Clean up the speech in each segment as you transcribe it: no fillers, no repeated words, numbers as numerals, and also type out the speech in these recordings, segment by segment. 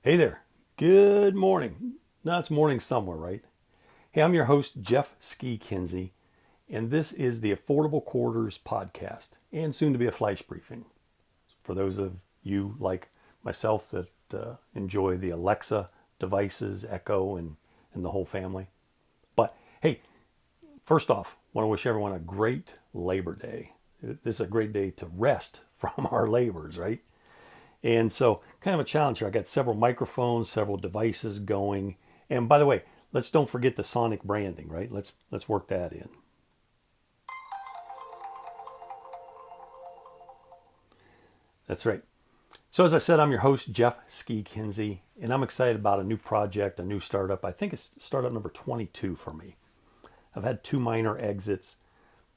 Hey there. Good morning. No, it's morning somewhere, right? Hey, I'm your host, Jeff Ski Kinsey, and this is the Affordable Quarters podcast and soon to be a flash briefing. For those of you like myself that enjoy the Alexa devices, Echo, and the whole family. But hey, first off, I want to wish everyone a great Labor Day. This is a great day to rest from our labors, right? And so, kind of a challenge here. I got several microphones, several devices going. And by the way, let's don't forget the sonic branding, right? Let's work that in. That's right. So as I said, I'm your host, Jeff Ski Kinsey, and I'm excited about a new project, a new startup. I think it's startup number 22 for me. I've had two minor exits,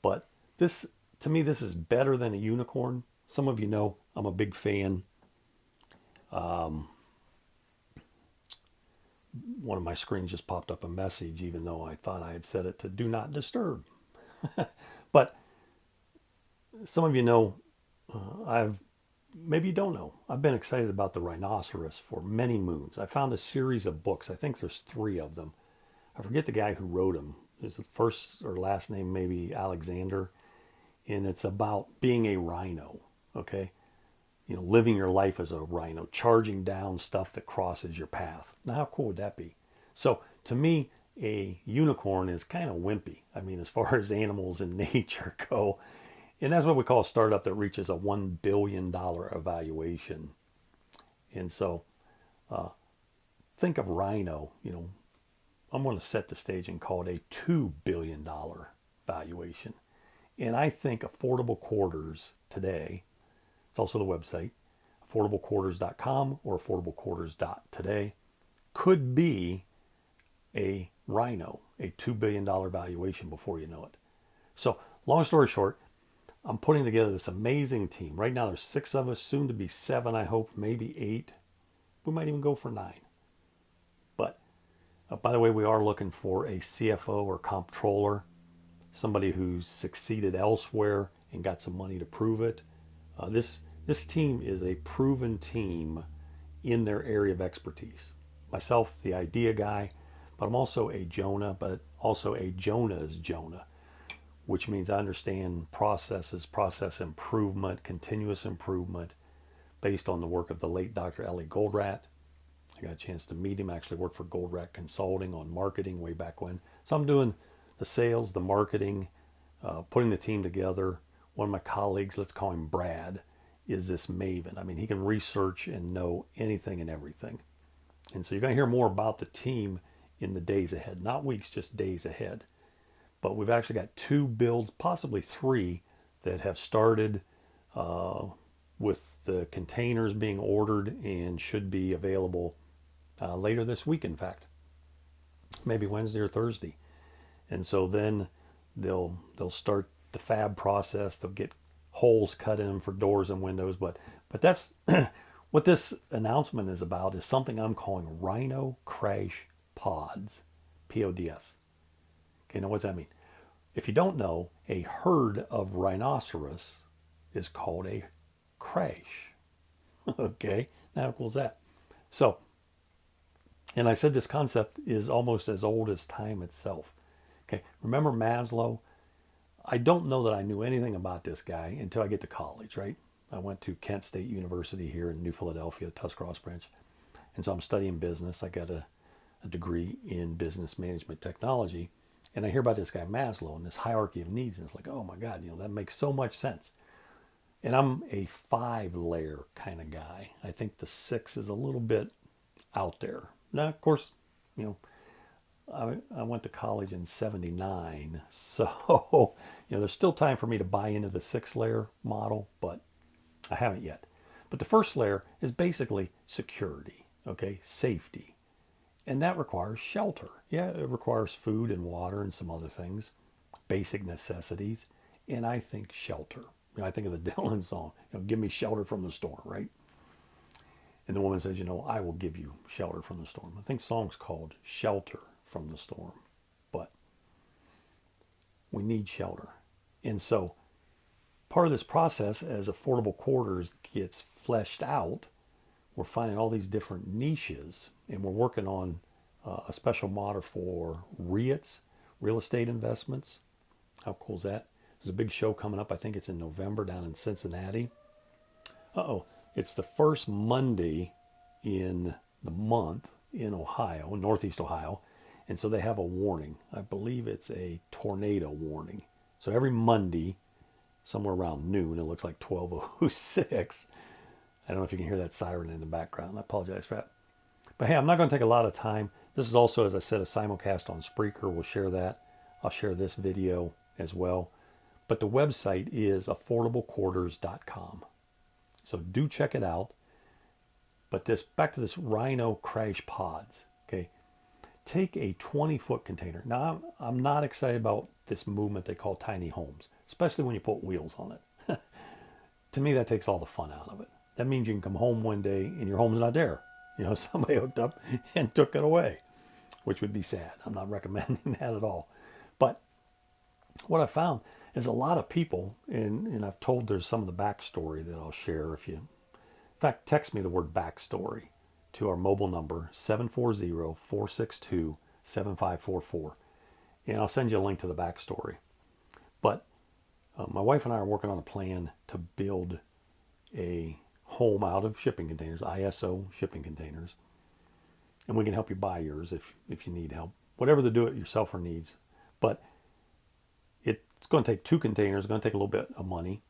but this, to me, this is better than a unicorn. Some of you know I'm a big fan. One of my screens just popped up a message, even though I thought I had set it to do not disturb. But some of you know, maybe you don't know, I've been excited about the rhinoceros for many moons. I found a series of books. I think there's three of them. I forget the guy who wrote them. His first or last name maybe Alexander, and it's about being a rhino. Okay, living your life as a rhino, charging down stuff that crosses your path. Now, how cool would that be? So, to me, a unicorn is kind of wimpy. I mean, as far as animals in nature go. And that's what we call a startup that reaches a $1 billion evaluation. And so, think of Rhino, I'm going to set the stage and call it a $2 billion valuation. And I think affordable quarters today, it's also the website, affordablequarters.com or affordablequarters.today, could be a Rhino, a $2 billion valuation before you know it. So, long story short, I'm putting together this amazing team. Right now, there's 6 of us, soon to be 7, I hope, maybe 8. We might even go for 9. But, by the way, we are looking for a CFO or comptroller, somebody who's succeeded elsewhere and got some money to prove it. This team is a proven team in their area of expertise. Myself, the idea guy, but I'm also a Jonah, but also a Jonah's Jonah, which means I understand processes, process improvement, continuous improvement based on the work of the late Dr. Ellie Goldratt. I got a chance to meet him. I actually worked for Goldratt Consulting on marketing way back when. So I'm doing the sales, the marketing, putting the team together. One of my colleagues, let's call him Brad, is this maven. I mean, he can research and know anything and everything. And so you're going to hear more about the team in the days ahead, not weeks, just days ahead. But we've actually got 2 builds, possibly 3, that have started with the containers being ordered and should be available later this week, in fact, maybe Wednesday or Thursday. And so then they'll start the fab process. They'll get holes cut in them for doors and windows. But that's what this announcement is about, is something I'm calling Rhino Crash Pods, PODS. Okay, now what's that mean? If you don't know, a herd of rhinoceros is called a crash. Okay, now how cool is that? So, and I said this concept is almost as old as time itself. Okay, remember Maslow? I don't know that I knew anything about this guy until I get to college, right? I went to Kent State University here in New Philadelphia, Tuscarawas branch. And so I'm studying business. I got a degree in business management technology. And I hear about this guy Maslow and this hierarchy of needs. And it's like, oh my God, that makes so much sense. And I'm a 5-layer kind of guy. I think the 6 is a little bit out there. Now, of course, I went to college in 79, so there's still time for me to buy into the 6-layer model, but I haven't yet. But the first layer is basically security, okay, safety, and that requires shelter. Yeah, it requires food and water and some other things, basic necessities, and I think shelter. I think of the Dylan song, give me shelter from the storm, right? And the woman says, I will give you shelter from the storm. I think the song's called Shelter from the Storm. But we need shelter. And so part of this process, as affordable quarters gets fleshed out, we're finding all these different niches, and we're working on a special model for REITs, real estate investments. How cool is that? There's a big show coming up. I think it's in November down in Cincinnati. It's the first Monday in the month in Ohio, Northeast Ohio. And so they have a warning. I believe it's a tornado warning. So every Monday, somewhere around noon, it looks like 12:06. I don't know if you can hear that siren in the background. I apologize for that. But hey, I'm not going to take a lot of time. This is also, as I said, a simulcast on Spreaker. We'll share that. I'll share this video as well. But the website is affordablequarters.com. So do check it out. But back to this Rhino Crash Pods. Okay, take a 20-foot container. Now, I'm not excited about this movement they call tiny homes, especially when you put wheels on it. To me, that takes all the fun out of it. That means you can come home one day and your home's not there. Somebody hooked up and took it away, which would be sad. I'm not recommending that at all. But what I found is a lot of people, and I've told there's some of the backstory that I'll share if you, in fact, text me the word backstory to our mobile number, 740-462-7544. And I'll send you a link to the backstory. But my wife and I are working on a plan to build a home out of shipping containers, ISO shipping containers. And we can help you buy yours if you need help, whatever the do-it-yourselfer needs. But it's going to take 2 containers. It's going to take a little bit of money.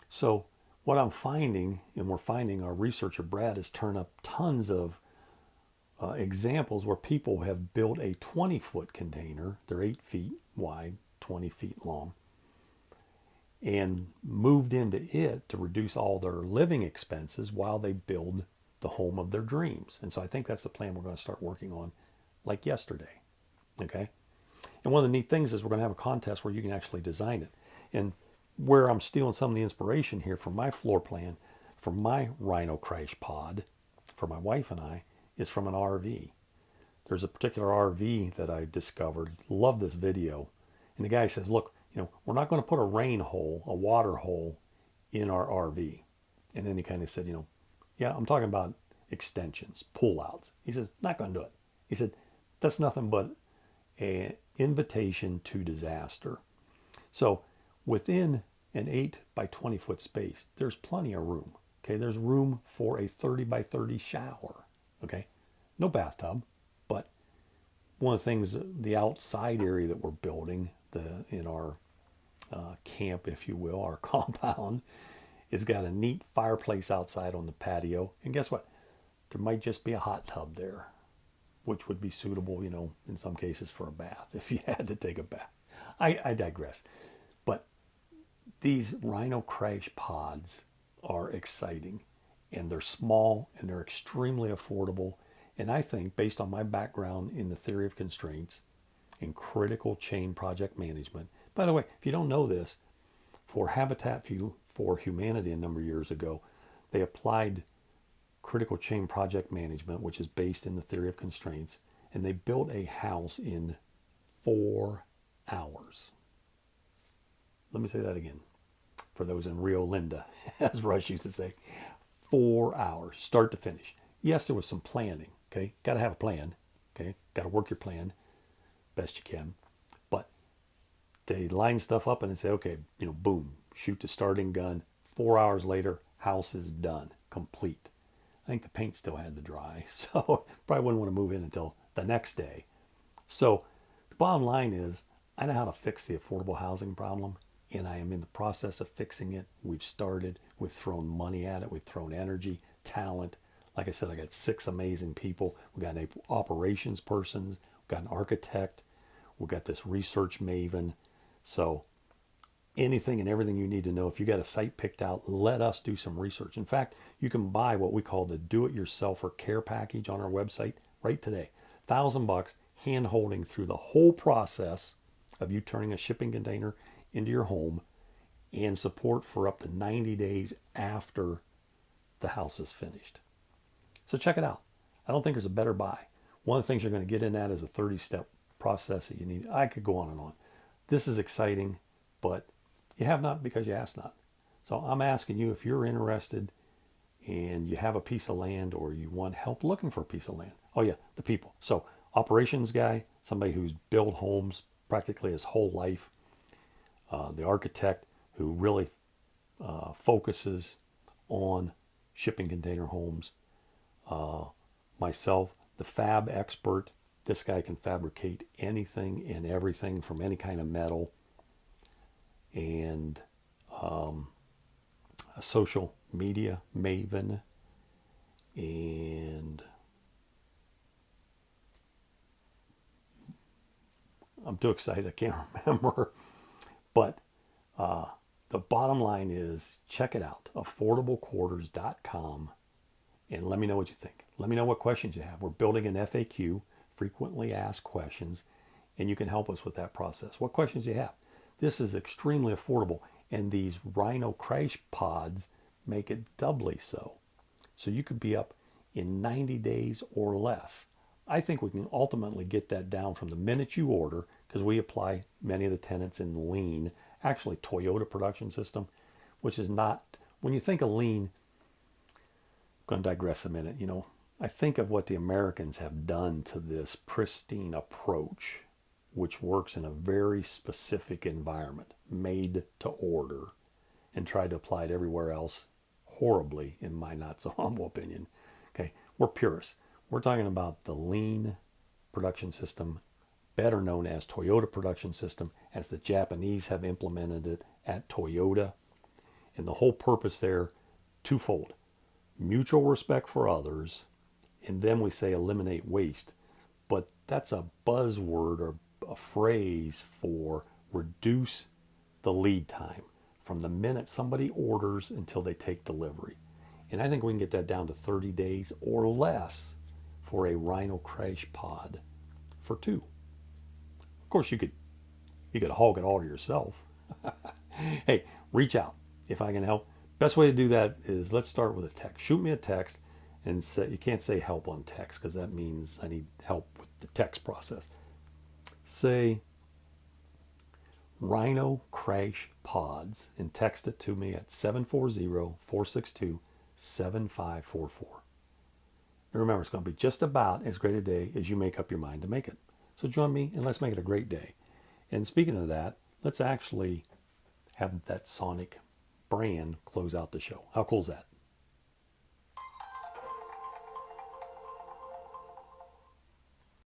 So what I'm finding, and we're finding, our researcher Brad has turned up tons of examples where people have built a 20-foot container. They're 8 feet wide, 20 feet long, and moved into it to reduce all their living expenses while they build the home of their dreams. And so I think that's the plan we're going to start working on like yesterday. Okay. And one of the neat things is we're going to have a contest where you can actually design it. And where I'm stealing some of the inspiration here from my floor plan, for my Rhino Crash Pod, for my wife and I, is from an RV. There's a particular RV that I discovered. Love this video. And the guy says, look, we're not going to put a rain hole, a water hole in our RV. And then he kind of said, yeah, I'm talking about extensions, pull outs. He says, not going to do it. He said, that's nothing but an invitation to disaster. So within an 8 by 20 foot space, there's plenty of room. Okay, there's room for a 30 by 30 shower. Okay, no bathtub, but one of the things, the outside area that we're building, in our camp, if you will, our compound, has got a neat fireplace outside on the patio. And guess what? There might just be a hot tub there, which would be suitable, in some cases for a bath if you had to take a bath. I digress. But these Rhino Crash Pods are exciting, and they're small, and they're extremely affordable. And I think, based on my background in the theory of constraints and critical chain project management, by the way, if you don't know this, for Habitat for Humanity a number of years ago, they applied critical chain project management, which is based in the theory of constraints, and they built a house in 4 hours. Let me say that again for those in Rio Linda, as Rush used to say. 4 hours, start to finish. Yes, there was some planning, okay? Got to have a plan, okay? Got to work your plan best you can. But they line stuff up and they say, okay, boom, shoot the starting gun. 4 hours later, house is done, complete. I think the paint still had to dry, so probably wouldn't want to move in until the next day. So the bottom line is, I know how to fix the affordable housing problem, and I am in the process of fixing it. We've started. We've thrown money at it. We've thrown energy, talent. Like I said, I got 6 amazing people. We got an operations person. We've got an architect. We've got this research maven. So anything and everything you need to know. If you got a site picked out, let us do some research. In fact, you can buy what we call the do-it-yourselfer care package on our website right today. $1,000, hand holding through the whole process of you turning a shipping container into your home, and support for up to 90 days after the house is finished. So check it out. I don't think there's a better buy. One of the things you're going to get in that is a 30-step process that you need. I could go on and on. This is exciting, but you have not because you ask not. So I'm asking you, if you're interested and you have a piece of land or you want help looking for a piece of land. Oh yeah, the people. So operations guy, somebody who's built homes practically his whole life. The architect who really focuses on shipping container homes. Myself, the fab expert. This guy can fabricate anything and everything from any kind of metal. And a social media maven. And I'm too excited, I can't remember. But the bottom line is, check it out, affordablequarters.com, and let me know what you think. Let me know what questions you have. We're building an FAQ, frequently asked questions, and you can help us with that process. What questions do you have? This is extremely affordable, and these Rhino Crash Pods make it doubly so. So you could be up in 90 days or less. I think we can ultimately get that down from the minute you order, because we apply many of the tenets in lean, actually Toyota production system, which is not, when you think of lean, I'm going to digress a minute, I think of what the Americans have done to this pristine approach, which works in a very specific environment, made to order, and tried to apply it everywhere else horribly, in my not so humble opinion. Okay, we're purists. We're talking about the lean production system, better known as Toyota production system, as the Japanese have implemented it at Toyota. And the whole purpose there, twofold: mutual respect for others, and then we say eliminate waste. But that's a buzzword or a phrase for reduce the lead time from the minute somebody orders until they take delivery. And I think we can get that down to 30 days or less for a Rhino Crash Pod for two. Of course, you could hog it all to yourself. Hey, reach out if I can help. Best way to do that is, let's start with a text. Shoot me a text, and say, you can't say help on text because that means I need help with the text process. Say Rhino Crash Pods and text it to me at 740-462-7544. And remember, it's going to be just about as great a day as you make up your mind to make it. So join me and let's make it a great day. And speaking of that, let's actually have that Sonic brand close out the show. How cool is that?